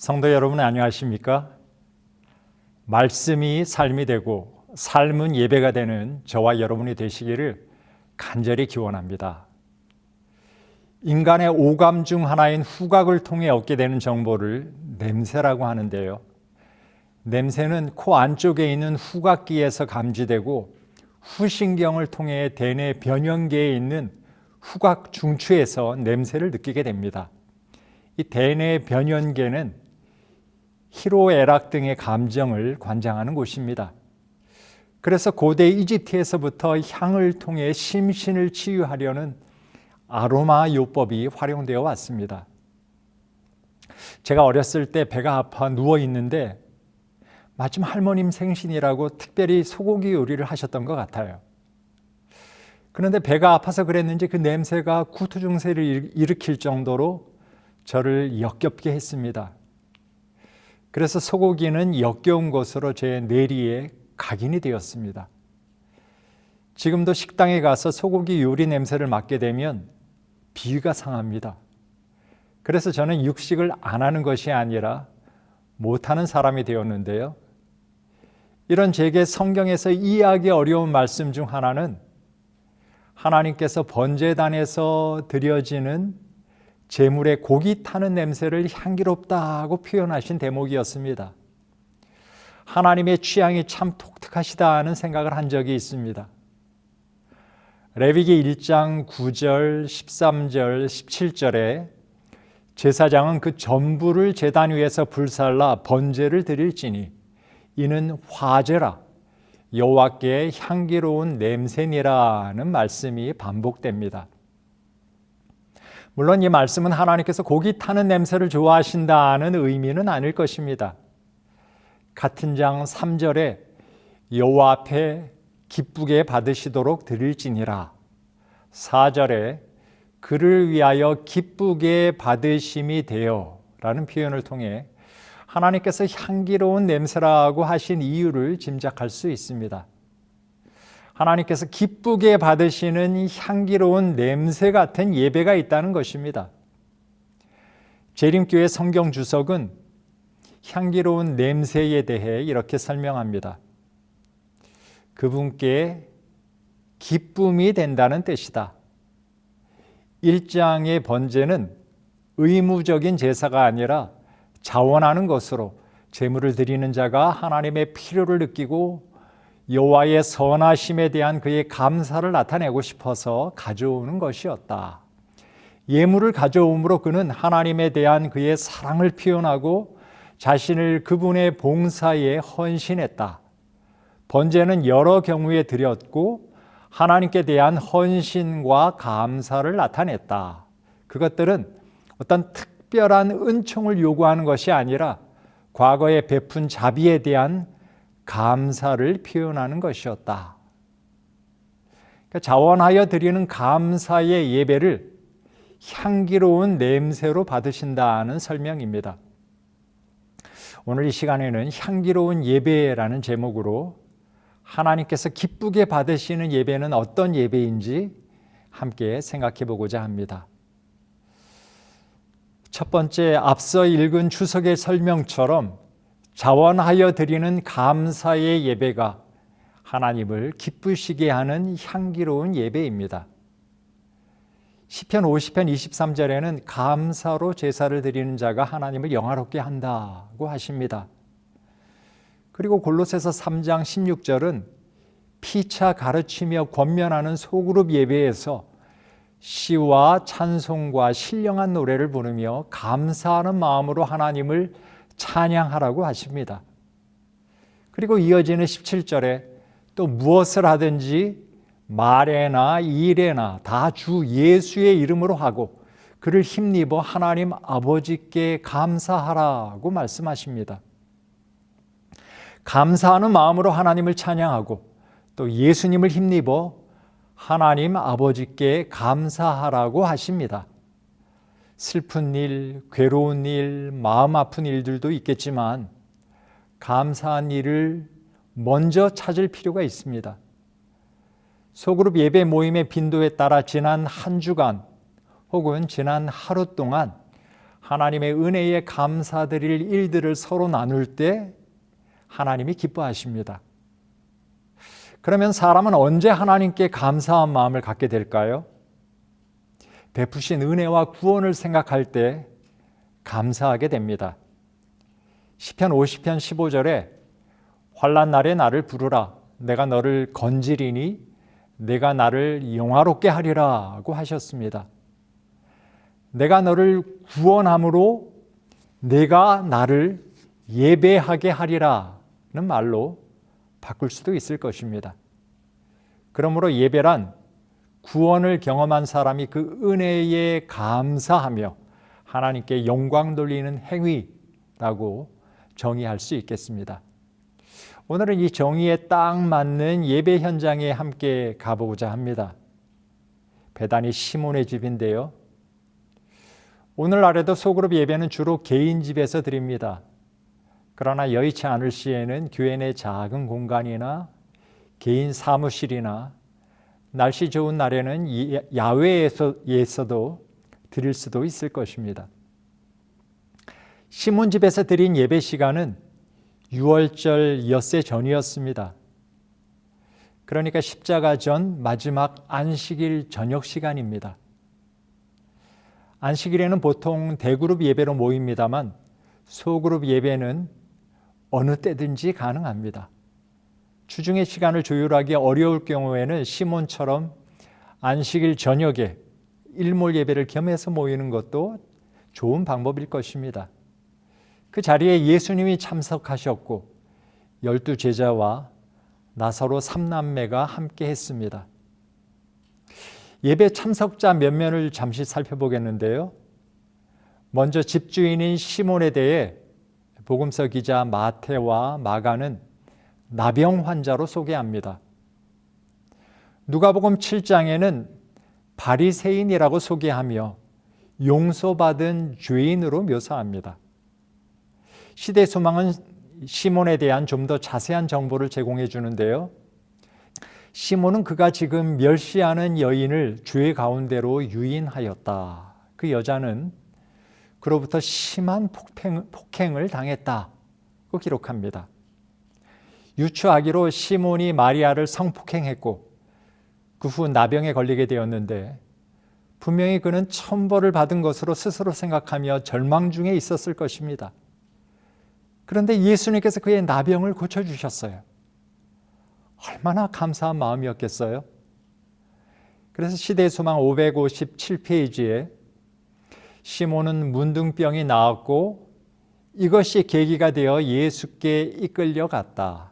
성도 여러분 안녕하십니까? 말씀이 삶이 되고 삶은 예배가 되는 저와 여러분이 되시기를 간절히 기원합니다. 인간의 오감 중 하나인 후각을 통해 얻게 되는 정보를 냄새라고 하는데요. 냄새는 코 안쪽에 있는 후각기에서 감지되고 후신경을 통해 대뇌 변연계에 있는 후각 중추에서 냄새를 느끼게 됩니다. 이 대뇌 변연계는 희로애락 등의 감정을 관장하는 곳입니다. 그래서 고대 이집트에서부터 향을 통해 심신을 치유하려는 아로마 요법이 활용되어 왔습니다. 제가 어렸을 때 배가 아파 누워 있는데 마침 할머님 생신이라고 특별히 소고기 요리를 하셨던 것 같아요. 그런데 배가 아파서 그랬는지 그 냄새가 구토 증세를 일으킬 정도로 저를 역겹게 했습니다. 그래서 소고기는 역겨운 것으로 제 뇌리에 각인이 되었습니다. 지금도 식당에 가서 소고기 요리 냄새를 맡게 되면 비위가 상합니다. 그래서 저는 육식을 안 하는 것이 아니라 못하는 사람이 되었는데요. 이런 제게 성경에서 이해하기 어려운 말씀 중 하나는 하나님께서 번제단에서 드려지는 제물의 고기 타는 냄새를 향기롭다고 표현하신 대목이었습니다. 하나님의 취향이 참 독특하시다는 생각을 한 적이 있습니다. 레위기 1장 9절, 13절, 17절에 제사장은 그 전부를 제단 위에서 불살라 번제를 드릴지니 이는 화제라 여호와께 향기로운 냄새니라는 말씀이 반복됩니다. 물론 이 말씀은 하나님께서 고기 타는 냄새를 좋아하신다는 의미는 아닐 것입니다. 같은 장 3절에 여호와 앞에 기쁘게 받으시도록 드릴지니라, 4절에 그를 위하여 기쁘게 받으심이 되어 라는 표현을 통해 하나님께서 향기로운 냄새라고 하신 이유를 짐작할 수 있습니다. 하나님께서 기쁘게 받으시는 향기로운 냄새 같은 예배가 있다는 것입니다. 재림교회 성경 주석은 향기로운 냄새에 대해 이렇게 설명합니다. 그분께 기쁨이 된다는 뜻이다. 1장의 번제는 의무적인 제사가 아니라 자원하는 것으로 제물을 드리는 자가 하나님의 필요를 느끼고 여호와의 선하심에 대한 그의 감사를 나타내고 싶어서 가져오는 것이었다. 예물을 가져옴으로 그는 하나님에 대한 그의 사랑을 표현하고 자신을 그분의 봉사에 헌신했다. 번제는 여러 경우에 드렸고 하나님께 대한 헌신과 감사를 나타냈다. 그것들은 어떤 특별한 은총을 요구하는 것이 아니라 과거에 베푼 자비에 대한 감사를 표현하는 것이었다. 그러니까 자원하여 드리는 감사의 예배를 향기로운 냄새로 받으신다는 설명입니다. 오늘 이 시간에는 향기로운 예배라는 제목으로 하나님께서 기쁘게 받으시는 예배는 어떤 예배인지 함께 생각해 보고자 합니다. 첫 번째, 앞서 읽은 주석의 설명처럼 자원하여 드리는 감사의 예배가 하나님을 기쁘시게 하는 향기로운 예배입니다. 시편 50편 23절에는 감사로 제사를 드리는 자가 하나님을 영화롭게 한다고 하십니다. 그리고 골로새서 3장 16절은 피차 가르치며 권면하는 소그룹 예배에서 시와 찬송과 신령한 노래를 부르며 감사하는 마음으로 하나님을 찬양하라고 하십니다. 그리고 이어지는 17절에 또 무엇을 하든지 말에나 일에나 다 주 예수의 이름으로 하고 그를 힘입어 하나님 아버지께 감사하라고 말씀하십니다. 감사하는 마음으로 하나님을 찬양하고 또 예수님을 힘입어 하나님 아버지께 감사하라고 하십니다. 슬픈 일, 괴로운 일, 마음 아픈 일들도 있겠지만 감사한 일을 먼저 찾을 필요가 있습니다. 소그룹 예배 모임의 빈도에 따라 지난 한 주간 혹은 지난 하루 동안 하나님의 은혜에 감사드릴 일들을 서로 나눌 때 하나님이 기뻐하십니다. 그러면 사람은 언제 하나님께 감사한 마음을 갖게 될까요? 베푸신 은혜와 구원을 생각할 때 감사하게 됩니다. 시편 50편 15절에 환난 날에 나를 부르라 내가 너를 건지리니 내가 나를 영화롭게 하리라고 하셨습니다. 내가 너를 구원함으로 내가 나를 예배하게 하리라는 말로 바꿀 수도 있을 것입니다. 그러므로 예배란 구원을 경험한 사람이 그 은혜에 감사하며 하나님께 영광 돌리는 행위라고 정의할 수 있겠습니다. 오늘은 이 정의에 딱 맞는 예배 현장에 함께 가보고자 합니다. 베다니 시몬의 집인데요. 오늘날에도 소그룹 예배는 주로 개인 집에서 드립니다. 그러나 여의치 않을 시에는 교회 내 작은 공간이나 개인 사무실이나 날씨 좋은 날에는 야외에서도 드릴 수도 있을 것입니다. 시몬 집에서 드린 예배 시간은 6월절 엿새 전이었습니다. 그러니까 십자가 전 마지막 안식일 저녁 시간입니다. 안식일에는 보통 대그룹 예배로 모입니다만 소그룹 예배는 어느 때든지 가능합니다. 주중의 시간을 조율하기 어려울 경우에는 시몬처럼 안식일 저녁에 일몰 예배를 겸해서 모이는 것도 좋은 방법일 것입니다. 그 자리에 예수님이 참석하셨고 12 제자와 나사로 3남매가 함께 했습니다. 예배 참석자 몇몇을 잠시 살펴보겠는데요. 먼저 집주인인 시몬에 대해 복음서 기자 마태와 마가는 나병 환자로 소개합니다. 누가복음 7장에는 바리새인이라고 소개하며 용서받은 죄인으로 묘사합니다. 시대소망은 시몬에 대한 좀 더 자세한 정보를 제공해 주는데요. 시몬은 그가 지금 멸시하는 여인을 죄 가운데로 유인하였다. 그 여자는 그로부터 심한 폭행을 당했다고 기록합니다. 유추하기로 시몬이 마리아를 성폭행했고 그 후 나병에 걸리게 되었는데 분명히 그는 천벌을 받은 것으로 스스로 생각하며 절망 중에 있었을 것입니다. 그런데 예수님께서 그의 나병을 고쳐주셨어요. 얼마나 감사한 마음이었겠어요? 그래서 시대소망 557페이지에 시몬은 문둥병이 나았고 이것이 계기가 되어 예수께 이끌려갔다.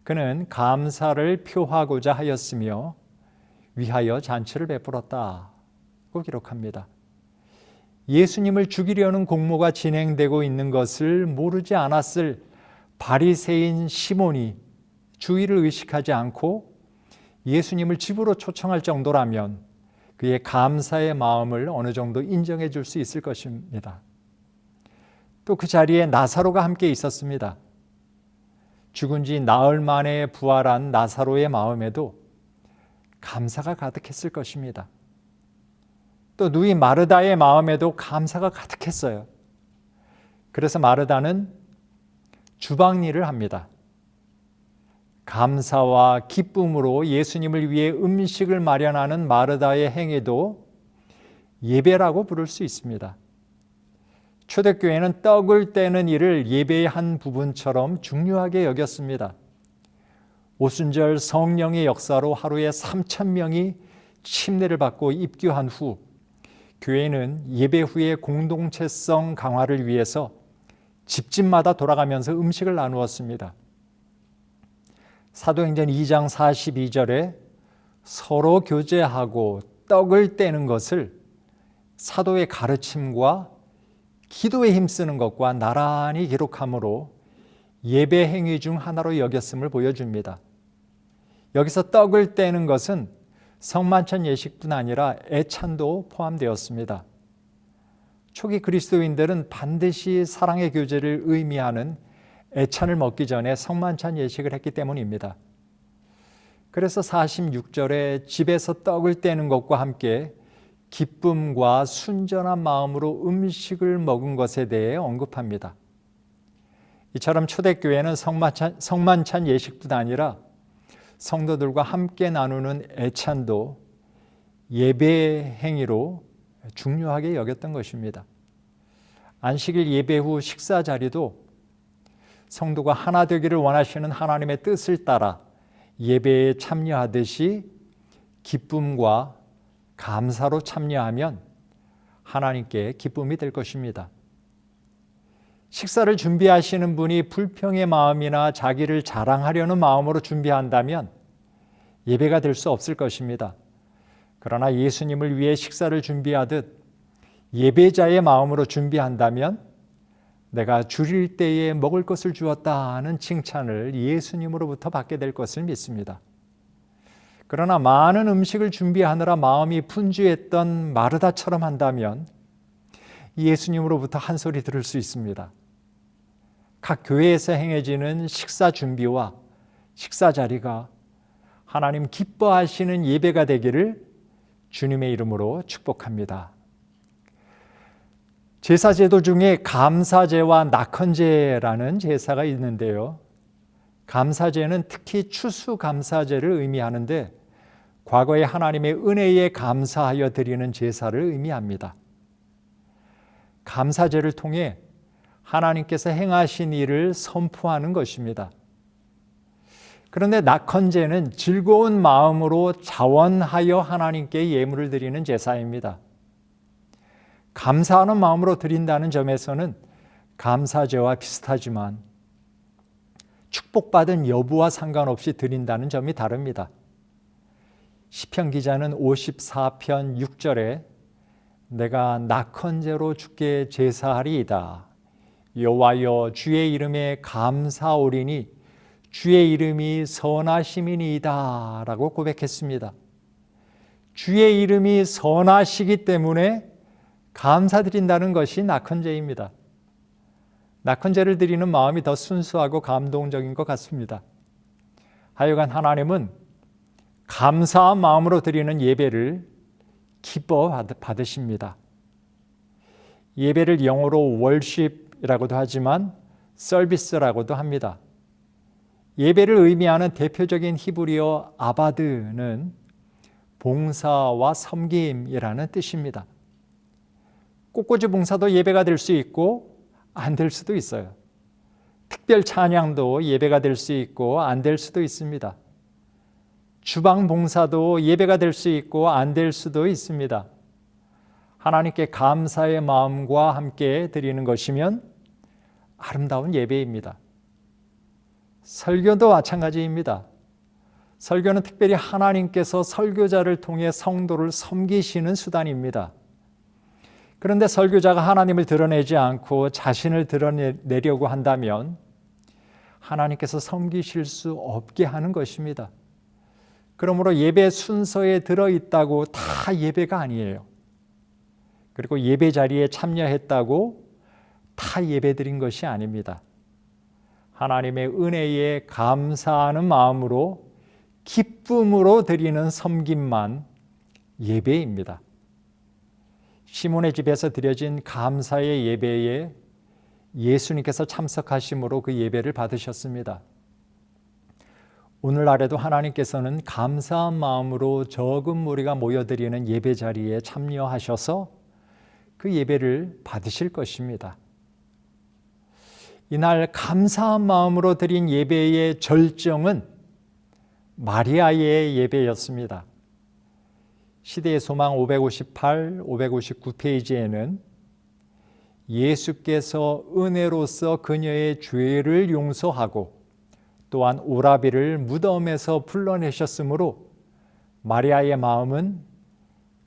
그는 감사를 표하고자 하였으며 위하여 잔치를 베풀었다고 기록합니다. 예수님을 죽이려는 공모가 진행되고 있는 것을 모르지 않았을 바리새인 시몬이 주의를 의식하지 않고 예수님을 집으로 초청할 정도라면 그의 감사의 마음을 어느 정도 인정해 줄 수 있을 것입니다. 또 그 자리에 나사로가 함께 있었습니다. 죽은 지 나흘 만에 부활한 나사로의 마음에도 감사가 가득했을 것입니다. 또 누이 마르다의 마음에도 감사가 가득했어요. 그래서 마르다는 주방 일을 합니다. 감사와 기쁨으로 예수님을 위해 음식을 마련하는 마르다의 행위도 예배라고 부를 수 있습니다. 초대교회는 떡을 떼는 일을 예배의 한 부분처럼 중요하게 여겼습니다. 오순절 성령의 역사로 하루에 3,000명이 침례를 받고 입교한 후 교회는 예배 후의 공동체성 강화를 위해서 집집마다 돌아가면서 음식을 나누었습니다. 사도행전 2장 42절에 서로 교제하고 떡을 떼는 것을 사도의 가르침과 기도에 힘쓰는 것과 나란히 기록함으로 예배 행위 중 하나로 여겼음을 보여줍니다. 여기서 떡을 떼는 것은 성만찬 예식뿐 아니라 애찬도 포함되었습니다. 초기 그리스도인들은 반드시 사랑의 교제를 의미하는 애찬을 먹기 전에 성만찬 예식을 했기 때문입니다. 그래서 46절에 집에서 떡을 떼는 것과 함께 기쁨과 순전한 마음으로 음식을 먹은 것에 대해 언급합니다. 이처럼 초대교회는 성만찬 예식뿐 아니라 성도들과 함께 나누는 애찬도 예배 행위로 중요하게 여겼던 것입니다. 안식일 예배 후 식사 자리도 성도가 하나 되기를 원하시는 하나님의 뜻을 따라 예배에 참여하듯이 기쁨과 감사로 참여하면 하나님께 기쁨이 될 것입니다. 식사를 준비하시는 분이 불평의 마음이나 자기를 자랑하려는 마음으로 준비한다면 예배가 될 수 없을 것입니다. 그러나 예수님을 위해 식사를 준비하듯 예배자의 마음으로 준비한다면 내가 줄일 때에 먹을 것을 주었다 하는 칭찬을 예수님으로부터 받게 될 것을 믿습니다. 그러나 많은 음식을 준비하느라 마음이 분주했던 마르다처럼 한다면 예수님으로부터 한 소리 들을 수 있습니다. 각 교회에서 행해지는 식사 준비와 식사 자리가 하나님 기뻐하시는 예배가 되기를 주님의 이름으로 축복합니다. 제사제도 중에 감사제와 낙헌제라는 제사가 있는데요. 감사제는 특히 추수감사제를 의미하는데 과거에 하나님의 은혜에 감사하여 드리는 제사를 의미합니다. 감사제를 통해 하나님께서 행하신 일을 선포하는 것입니다. 그런데 낙헌제는 즐거운 마음으로 자원하여 하나님께 예물을 드리는 제사입니다. 감사하는 마음으로 드린다는 점에서는 감사제와 비슷하지만 축복받은 여부와 상관없이 드린다는 점이 다릅니다. 시편 기자는 54편 6절에 내가 낙헌제로 주께 제사하리이다. 여호와여 주의 이름에 감사오리니 주의 이름이 선하심이니이다 라고 고백했습니다. 주의 이름이 선하시기 때문에 감사드린다는 것이 낙헌제입니다. 낙헌제를 드리는 마음이 더 순수하고 감동적인 것 같습니다. 하여간 하나님은 감사한 마음으로 드리는 예배를 기뻐 받으십니다. 예배를 영어로 worship이라고도 하지만 서비스라고도 합니다. 예배를 의미하는 대표적인 히브리어 아바드는 봉사와 섬김이라는 뜻입니다. 꽃꽂이 봉사도 예배가 될 수 있고 안 될 수도 있어요. 특별 찬양도 예배가 될 수 있고 안 될 수도 있습니다. 주방 봉사도 예배가 될 수 있고 안 될 수도 있습니다. 하나님께 감사의 마음과 함께 드리는 것이면 아름다운 예배입니다. 설교도 마찬가지입니다. 설교는 특별히 하나님께서 설교자를 통해 성도를 섬기시는 수단입니다. 그런데 설교자가 하나님을 드러내지 않고 자신을 드러내려고 한다면 하나님께서 섬기실 수 없게 하는 것입니다. 그러므로 예배 순서에 들어있다고 다 예배가 아니에요. 그리고 예배 자리에 참여했다고 다 예배드린 것이 아닙니다. 하나님의 은혜에 감사하는 마음으로 기쁨으로 드리는 섬김만 예배입니다. 시몬의 집에서 드려진 감사의 예배에 예수님께서 참석하심으로 그 예배를 받으셨습니다. 오늘날에도 하나님께서는 감사한 마음으로 적은 무리가 모여드리는 예배 자리에 참여하셔서 그 예배를 받으실 것입니다. 이날 감사한 마음으로 드린 예배의 절정은 마리아의 예배였습니다. 시대의 소망 558, 559페이지에는 예수께서 은혜로서 그녀의 죄를 용서하고 또한 오라비를 무덤에서 불러내셨으므로 마리아의 마음은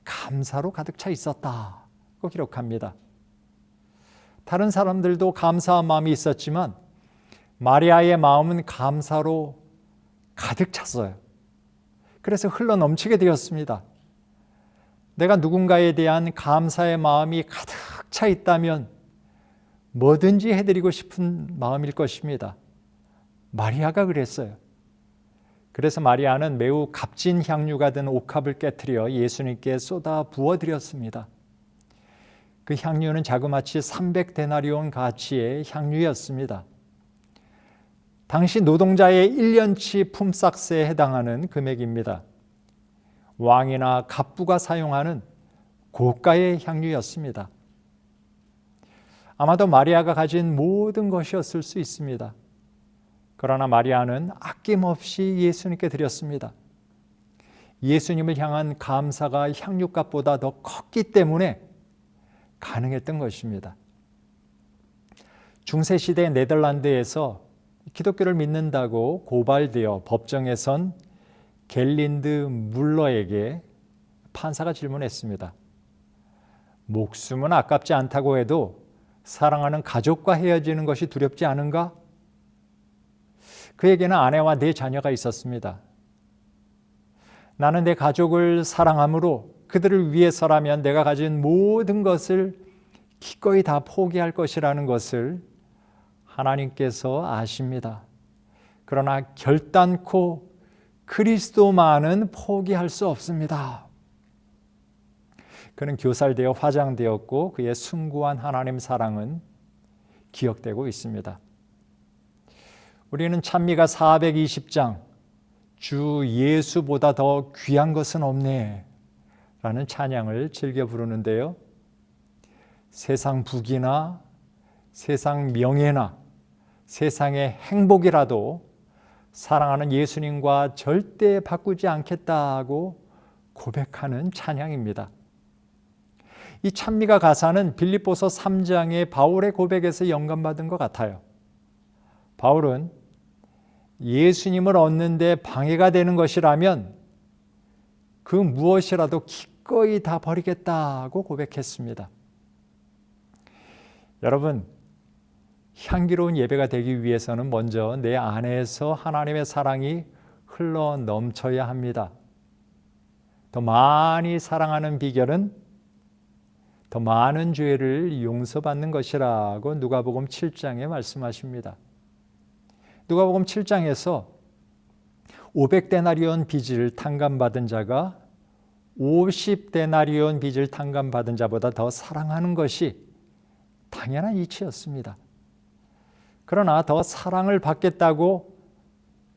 감사로 가득 차 있었다고 기록합니다. 다른 사람들도 감사한 마음이 있었지만 마리아의 마음은 감사로 가득 찼어요. 그래서 흘러넘치게 되었습니다. 내가 누군가에 대한 감사의 마음이 가득 차 있다면 뭐든지 해드리고 싶은 마음일 것입니다. 마리아가 그랬어요. 그래서 마리아는 매우 값진 향유가 든 옥합을 깨트려 예수님께 쏟아 부어드렸습니다. 그 향유는 자그마치 300데나리온 가치의 향유였습니다. 당시 노동자의 1년치 품삯에 해당하는 금액입니다. 왕이나 갑부가 사용하는 고가의 향유였습니다. 아마도 마리아가 가진 모든 것이었을 수 있습니다. 그러나 마리아는 아낌없이 예수님께 드렸습니다. 예수님을 향한 감사가 향유값보다 더 컸기 때문에 가능했던 것입니다. 중세시대 네덜란드에서 기독교를 믿는다고 고발되어 법정에선 겔린드 물러에게 판사가 질문했습니다. 목숨은 아깝지 않다고 해도 사랑하는 가족과 헤어지는 것이 두렵지 않은가? 그에게는 아내와 4 자녀가 있었습니다. 나는 내 가족을 사랑하므로 그들을 위해서라면 내가 가진 모든 것을 기꺼이 다 포기할 것이라는 것을 하나님께서 아십니다. 그러나 결단코 그리스도만은 포기할 수 없습니다. 그는 교살되어 화장되었고 그의 숭고한 하나님 사랑은 기억되고 있습니다. 우리는 찬미가 420장 주 예수보다 더 귀한 것은 없네 라는 찬양을 즐겨 부르는데요. 세상 부귀나 세상 명예나 세상의 행복이라도 사랑하는 예수님과 절대 바꾸지 않겠다고 고백하는 찬양입니다. 이 찬미가 가사는 빌립보서 3장의 바울의 고백에서 영감받은 것 같아요. 바울은 예수님을 얻는 데 방해가 되는 것이라면 그 무엇이라도 기꺼이 다 버리겠다고 고백했습니다. 여러분, 향기로운 예배가 되기 위해서는 먼저 내 안에서 하나님의 사랑이 흘러 넘쳐야 합니다. 더 많이 사랑하는 비결은 더 많은 죄를 용서받는 것이라고 누가복음 7장에 말씀하십니다. 누가복음 7장에서 500데나리온 빚을 탕감받은 자가 50데나리온 빚을 탕감받은 자보다 더 사랑하는 것이 당연한 이치였습니다. 그러나 더 사랑을 받겠다고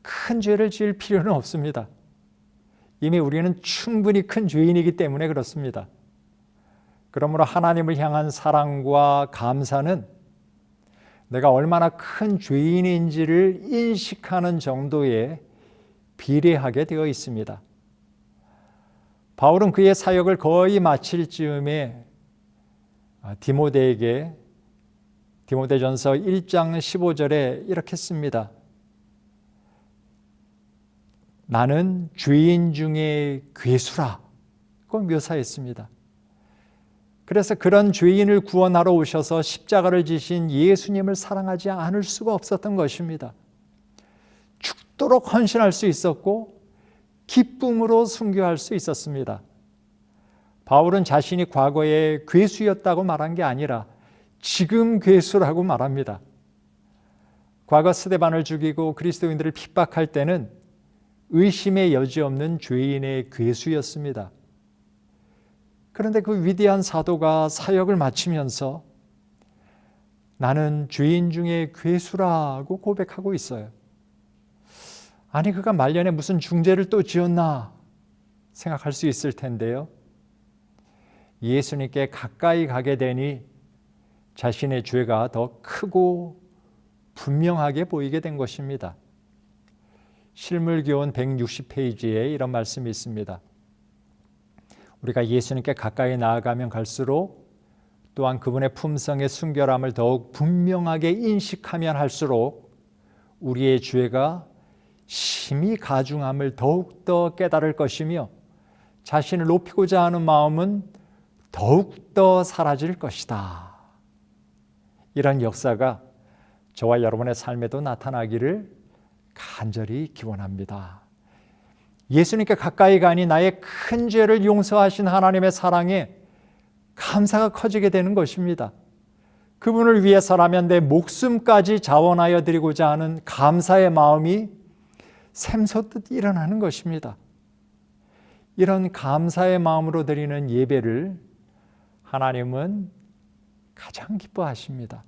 큰 죄를 지을 필요는 없습니다. 이미 우리는 충분히 큰 죄인이기 때문에 그렇습니다. 그러므로 하나님을 향한 사랑과 감사는 내가 얼마나 큰 죄인인지를 인식하는 정도에 비례하게 되어 있습니다. 바울은 그의 사역을 거의 마칠 즈음에 디모데에게 디모데전서 1장 15절에 이렇게 씁니다. 나는 죄인 중에 괴수라고 묘사했습니다. 그래서 그런 죄인을 구원하러 오셔서 십자가를 지신 예수님을 사랑하지 않을 수가 없었던 것입니다. 죽도록 헌신할 수 있었고 기쁨으로 순교할 수 있었습니다. 바울은 자신이 과거에 괴수였다고 말한 게 아니라 지금 괴수라고 말합니다. 과거 스데반을 죽이고 그리스도인들을 핍박할 때는 의심의 여지 없는 죄인의 괴수였습니다. 그런데 그 위대한 사도가 사역을 마치면서 나는 죄인 중에 괴수라고 고백하고 있어요. 아니 그가 말년에 무슨 중죄를 또 지었나 생각할 수 있을 텐데요. 예수님께 가까이 가게 되니 자신의 죄가 더 크고 분명하게 보이게 된 것입니다. 실물교훈 160페이지에 이런 말씀이 있습니다. 우리가 예수님께 가까이 나아가면 갈수록 또한 그분의 품성의 순결함을 더욱 분명하게 인식하면 할수록 우리의 죄가 심히 가중함을 더욱더 깨달을 것이며 자신을 높이고자 하는 마음은 더욱더 사라질 것이다. 이런 역사가 저와 여러분의 삶에도 나타나기를 간절히 기원합니다. 예수님께 가까이 가니 나의 큰 죄를 용서하신 하나님의 사랑에 감사가 커지게 되는 것입니다. 그분을 위해서라면 내 목숨까지 자원하여 드리고자 하는 감사의 마음이 샘솟듯 일어나는 것입니다. 이런 감사의 마음으로 드리는 예배를 하나님은 가장 기뻐하십니다.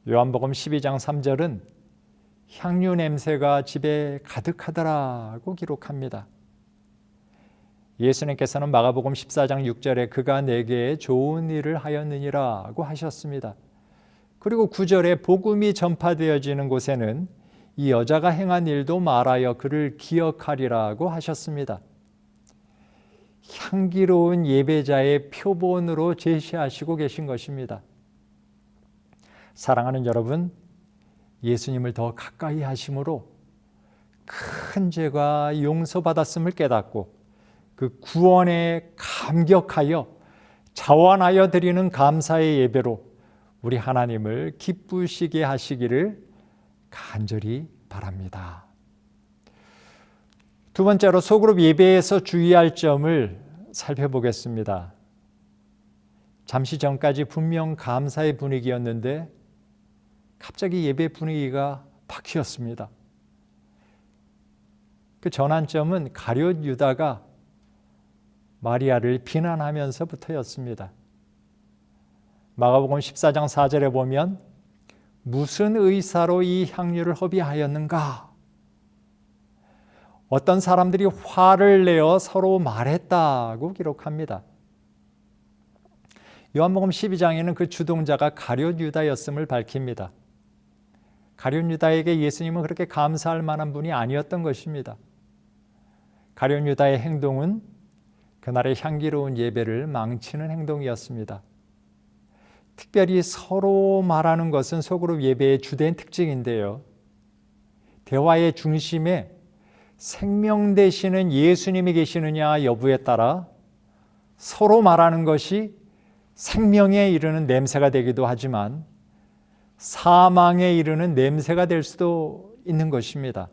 요한복음 12장 3절은 향유 냄새가 집에 가득하더라고 기록합니다. 예수님께서는 마가복음 14장 6절에 그가 내게 좋은 일을 하였느니라고 하셨습니다. 그리고 9절에 복음이 전파되어지는 곳에는 이 여자가 행한 일도 말하여 그를 기억하리라고 하셨습니다. 향기로운 예배자의 표본으로 제시하시고 계신 것입니다. 사랑하는 여러분, 예수님을 더 가까이 하심으로 큰 죄가 용서받았음을 깨닫고 그 구원에 감격하여 자원하여 드리는 감사의 예배로 우리 하나님을 기쁘시게 하시기를 간절히 바랍니다. 두 번째로 소그룹 예배에서 주의할 점을 살펴보겠습니다. 잠시 전까지 분명 감사의 분위기였는데 갑자기 예배 분위기가 바뀌었습니다. 그 전환점은 가룟 유다가 마리아를 비난하면서부터였습니다. 마가복음 14장 4절에 보면 무슨 의사로 이 향유를 허비하였는가? 어떤 사람들이 화를 내어 서로 말했다고 기록합니다. 요한복음 12장에는 그 주동자가 가룟 유다였음을 밝힙니다. 가룟 유다에게 예수님은 그렇게 감사할 만한 분이 아니었던 것입니다. 가룟 유다의 행동은 그날의 향기로운 예배를 망치는 행동이었습니다. 특별히 서로 말하는 것은 소그룹 예배의 주된 특징인데요. 대화의 중심에 생명 되시는 예수님이 계시느냐 여부에 따라 서로 말하는 것이 생명에 이르는 냄새가 되기도 하지만 사망에 이르는 냄새가 될 수도 있는 것입니다.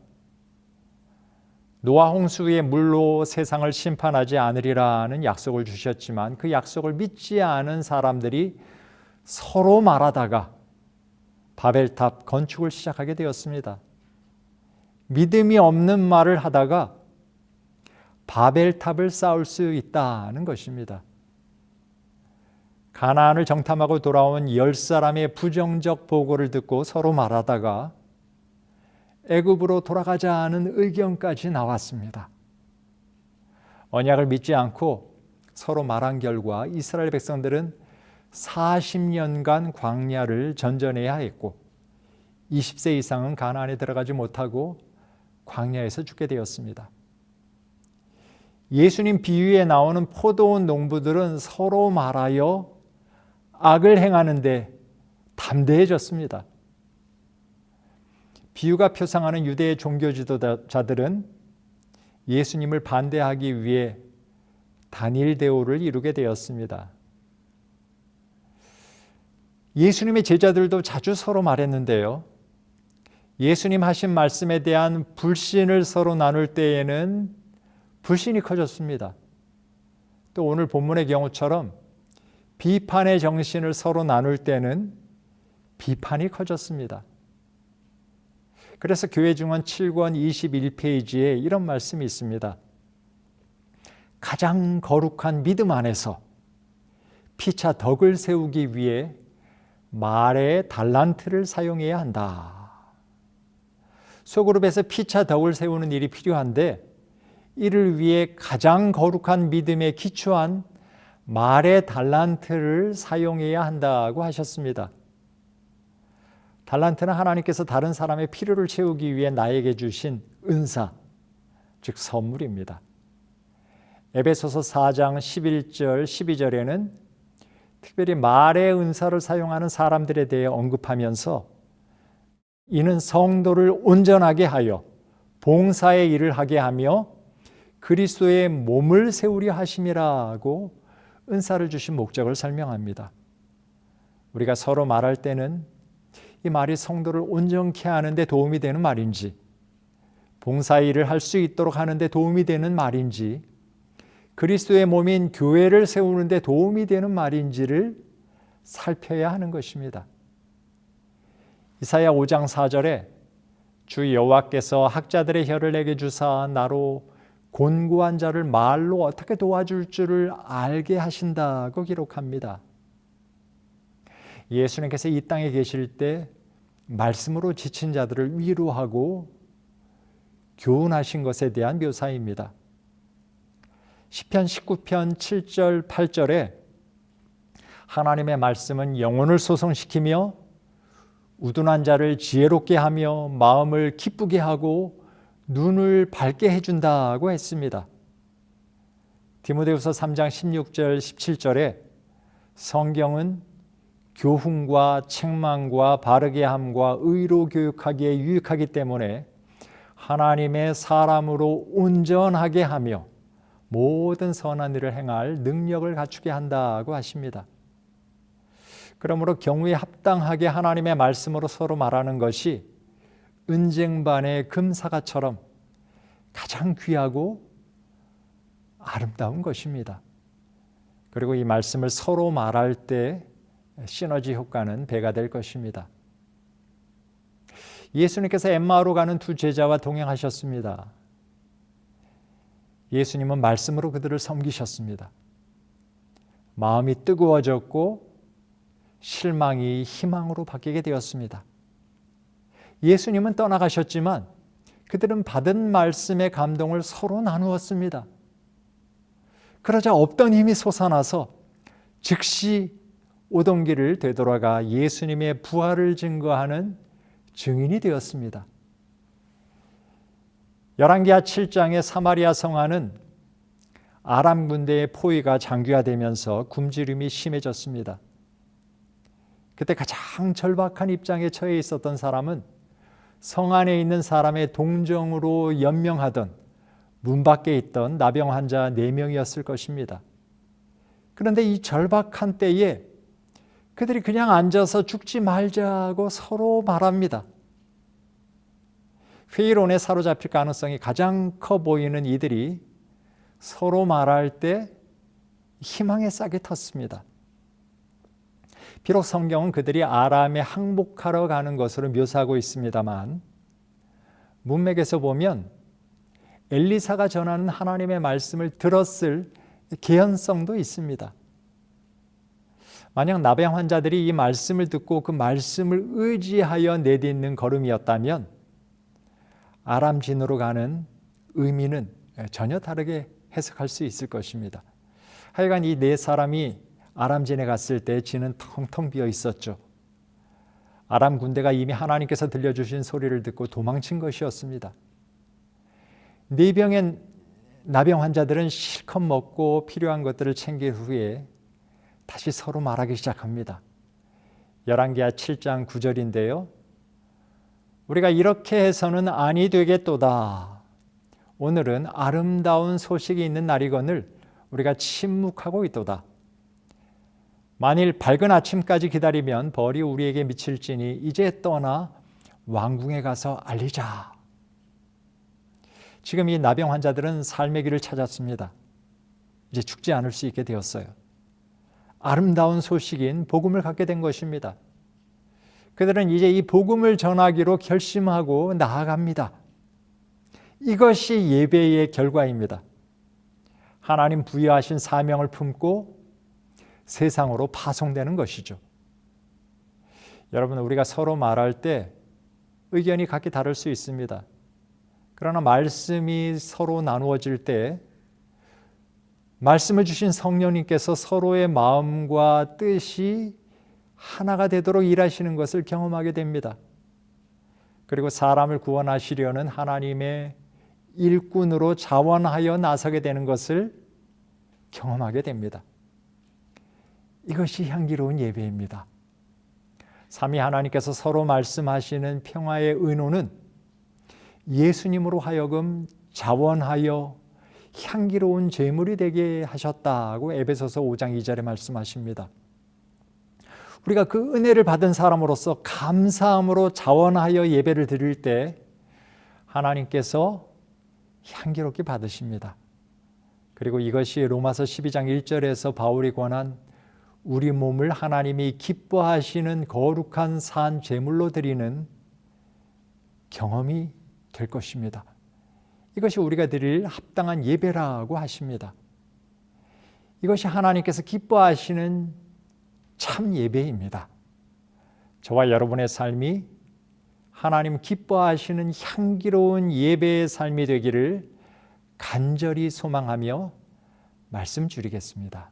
노아 홍수의 물로 세상을 심판하지 않으리라는 약속을 주셨지만 그 약속을 믿지 않은 사람들이 서로 말하다가 바벨탑 건축을 시작하게 되었습니다. 믿음이 없는 말을 하다가 바벨탑을 쌓을 수 있다는 것입니다. 가나안을 정탐하고 돌아온 10사람의 부정적 보고를 듣고 서로 말하다가 애굽으로 돌아가자는 의견까지 나왔습니다. 언약을 믿지 않고 서로 말한 결과 이스라엘 백성들은 40년간 광야를 전전해야 했고 20세 이상은 가나안에 들어가지 못하고 광야에서 죽게 되었습니다. 예수님 비유에 나오는 포도원 농부들은 서로 말하여 악을 행하는데 담대해졌습니다. 비유가 표상하는 유대의 종교 지도자들은 예수님을 반대하기 위해 단일 대오를 이루게 되었습니다. 예수님의 제자들도 자주 서로 말했는데요. 예수님 하신 말씀에 대한 불신을 서로 나눌 때에는 불신이 커졌습니다. 또 오늘 본문의 경우처럼 비판의 정신을 서로 나눌 때는 비판이 커졌습니다. 그래서 교회 증언 7권 21페이지에 이런 말씀이 있습니다. 가장 거룩한 믿음 안에서 피차 덕을 세우기 위해 말의 달란트를 사용해야 한다. 소그룹에서 피차 덕을 세우는 일이 필요한데 이를 위해 가장 거룩한 믿음에 기초한 말의 달란트를 사용해야 한다고 하셨습니다. 달란트는 하나님께서 다른 사람의 필요를 채우기 위해 나에게 주신 은사, 즉 선물입니다. 에베소서 4장 11절 12절에는 특별히 말의 은사를 사용하는 사람들에 대해 언급하면서 이는 성도를 온전하게 하여 봉사의 일을 하게 하며 그리스도의 몸을 세우려 하심이라고 은사를 주신 목적을 설명합니다. 우리가 서로 말할 때는 이 말이 성도를 온전케 하는 데 도움이 되는 말인지, 봉사의 일을 할 수 있도록 하는 데 도움이 되는 말인지, 그리스도의 몸인 교회를 세우는 데 도움이 되는 말인지를 살펴야 하는 것입니다. 이사야 5장 4절에 주 여호와께서 학자들의 혀를 내게 주사 나로 곤고한 자를 말로 어떻게 도와줄 줄을 알게 하신다고 기록합니다. 예수님께서 이 땅에 계실 때 말씀으로 지친 자들을 위로하고 교훈하신 것에 대한 묘사입니다. 시편 19편 7절 8절에 하나님의 말씀은 영혼을 소성시키며 우둔한 자를 지혜롭게 하며 마음을 기쁘게 하고 눈을 밝게 해준다고 했습니다. 디모데후서 3장 16절 17절에 성경은 교훈과 책망과 바르게 함과 의로 교육하기에 유익하기 때문에 하나님의 사람으로 온전하게 하며 모든 선한 일을 행할 능력을 갖추게 한다고 하십니다. 그러므로 경우에 합당하게 하나님의 말씀으로 서로 말하는 것이 은쟁반의 금사과처럼 가장 귀하고 아름다운 것입니다. 그리고 이 말씀을 서로 말할 때 시너지 효과는 배가 될 것입니다. 예수님께서 엠마오로 가는 두 제자와 동행하셨습니다. 예수님은 말씀으로 그들을 섬기셨습니다. 마음이 뜨거워졌고 실망이 희망으로 바뀌게 되었습니다. 예수님은 떠나가셨지만 그들은 받은 말씀의 감동을 서로 나누었습니다. 그러자 없던 힘이 솟아나서 즉시 오던 길을 되돌아가 예수님의 부활을 증거하는 증인이 되었습니다. 열왕기하 7장의 사마리아 성안은 아람 군대의 포위가 장기화되면서 굶주림이 심해졌습니다. 그때 가장 절박한 입장에 처해 있었던 사람은 성 안에 있는 사람의 동정으로 연명하던 문 밖에 있던 나병 환자 4명이었을 것입니다. 그런데 이 절박한 때에 그들이 그냥 앉아서 죽지 말자고 서로 말합니다. 회의론에 사로잡힐 가능성이 가장 커 보이는 이들이 서로 말할 때 희망의 싹이 텄습니다. 비록 성경은 그들이 아람에 항복하러 가는 것으로 묘사하고 있습니다만 문맥에서 보면 엘리사가 전하는 하나님의 말씀을 들었을 개연성도 있습니다. 만약 나병 환자들이 이 말씀을 듣고 그 말씀을 의지하여 내딛는 걸음이었다면 아람 진으로 가는 의미는 전혀 다르게 해석할 수 있을 것입니다. 하여간 이 4사람이 아람 진에 갔을 때 진은 텅텅 비어 있었죠. 아람 군대가 이미 하나님께서 들려주신 소리를 듣고 도망친 것이었습니다. 4병의 나병 환자들은 실컷 먹고 필요한 것들을 챙긴 후에 다시 서로 말하기 시작합니다. 열왕기하 7장 9절인데요. 우리가 이렇게 해서는 아니 되겠도다. 오늘은 아름다운 소식이 있는 날이거늘 우리가 침묵하고 있도다. 만일 밝은 아침까지 기다리면 벌이 우리에게 미칠지니 이제 떠나 왕궁에 가서 알리자. 지금 이 나병 환자들은 삶의 길을 찾았습니다. 이제 죽지 않을 수 있게 되었어요. 아름다운 소식인 복음을 갖게 된 것입니다. 그들은 이제 이 복음을 전하기로 결심하고 나아갑니다. 이것이 예배의 결과입니다. 하나님 부여하신 사명을 품고 세상으로 파송되는 것이죠. 여러분, 우리가 서로 말할 때 의견이 각기 다를 수 있습니다. 그러나 말씀이 서로 나누어질 때 말씀을 주신 성령님께서 서로의 마음과 뜻이 하나가 되도록 일하시는 것을 경험하게 됩니다. 그리고 사람을 구원하시려는 하나님의 일꾼으로 자원하여 나서게 되는 것을 경험하게 됩니다. 이것이 향기로운 예배입니다. 삼위 하나님께서 서로 말씀하시는 평화의 의노는 예수님으로 하여금 자원하여 향기로운 제물이 되게 하셨다고 에베소서 5장 2절에 말씀하십니다. 우리가 그 은혜를 받은 사람으로서 감사함으로 자원하여 예배를 드릴 때 하나님께서 향기롭게 받으십니다. 그리고 이것이 로마서 12장 1절에서 바울이 권한 우리 몸을 하나님이 기뻐하시는 거룩한 산 제물로 드리는 경험이 될 것입니다. 이것이 우리가 드릴 합당한 예배라고 하십니다. 이것이 하나님께서 기뻐하시는 참 예배입니다. 저와 여러분의 삶이 하나님 기뻐하시는 향기로운 예배의 삶이 되기를 간절히 소망하며 말씀드리겠습니다.